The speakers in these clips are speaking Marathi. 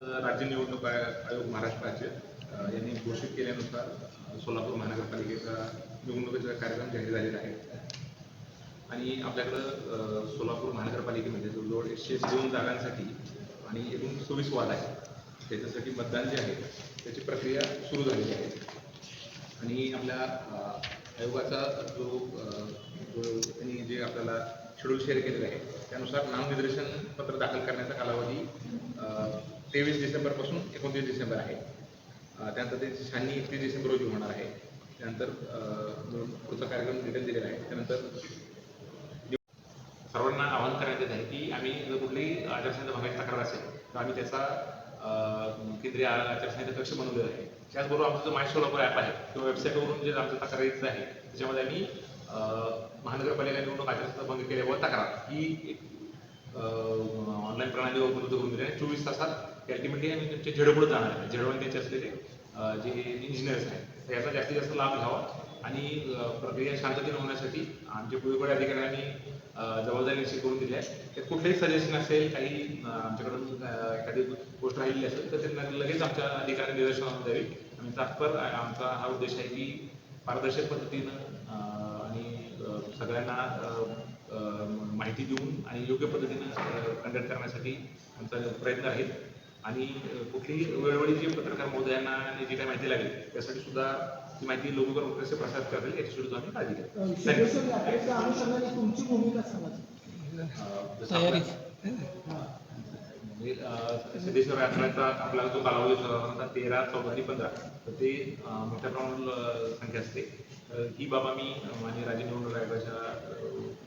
राज्य निवडणूक आयोग महाराष्ट्र राज्य यांनी घोषित केल्यानुसार सोलापूर महानगरपालिकेचा निवडणुकीचा कार्यक्रम जाहीर झालेला आहे आणि आपल्याकडं सोलापूर महानगरपालिकेमध्ये जवळजवळ 102 जागांसाठी आणि एकूण 26 वार्ड आहेत. त्याच्यासाठी मतदान जे आहे त्याची प्रक्रिया सुरू झालेली आहे आणि आपल्या आयोगाचा त्यांनी जे आपल्याला शेड्यूल शेअर केलेलं आहे त्यानुसार नामनिर्देशन पत्र दाखल करण्याचा कालावधी 23 डिसेंबरपासून 29 डिसेंबर आहे. त्यानंतर त्याची छाननी 31 डिसेंबर रोजी होणार आहे. त्यानंतर पुढचा कार्यक्रम डिटेल दिलेला आहे. त्यानंतर सर्वांना आवाहन करण्यात येत आहे की आम्ही जर कुठलीही आचारसंहिता भंगाची तक्रार असेल तर आम्ही त्याचा केंद्रीय आचारसंहिता कक्ष बनवलेला आहे. त्याचबरोबर आमचं जो माय सोलापूर ॲप आहे किंवा वेबसाईटवरून जे आमचं तक्रार येत आहे त्याच्यामध्ये आम्ही महानगरपालिका निवडणूक आचारसंहिता भंग केल्यावर तक्रार ही एक ऑनलाईन प्रणालीवर उपलब्ध करून दिली आहे. 24 तासात अल्टिमेटली आम्ही त्यांचे झेडपुढे जाणार आहे. झेडवून त्यांचे असलेले जे इंजिनियर्स आहेत याचा जास्तीत जास्त लाभ घ्यावा आणि प्रक्रिया शांततेने होण्यासाठी आमचे पुढील अधिकाऱ्यांनी जबाबदारी निश्चित करून दिली आहे. त्यात कुठलेही सजेशन असेल काही आमच्याकडून एखादी गोष्ट राहिलेली असेल तर त्यांना लगेच आमच्या अधिकाऱ्यांनी निदर्शनास द्यावी. आणि तात्पर आमचा हा उद्देश आहे की पारदर्शक पद्धतीनं आणि सगळ्यांना माहिती देऊन आणि योग्य पद्धतीनं कंडक्ट करण्यासाठी आमचा प्रयत्न आहे. आणि कुठलीही वेळोवेळी जे पत्रकार महोदयांना जी काही माहिती लागेल त्यासाठी सुद्धा ती माहिती लोकांपर्यंत कसे प्रसार करतील याची सुद्धा आम्ही काळजी घेतो. सिद्धेश्वर यात्रेचा आपला जो कालावधी साधारणतः 13, 14 आणि 15 तर ते मोठ्या प्रमाणात संख्या असते. ही बाब आम्ही माननीय राज्य निवडणूक आयोगाच्या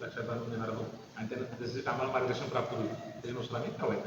लक्षात आणून देणार आहोत आणि त्यांना जसे आम्हाला मार्गदर्शन प्राप्त होईल त्याच्यानुसार आम्ही कारवाई करतो.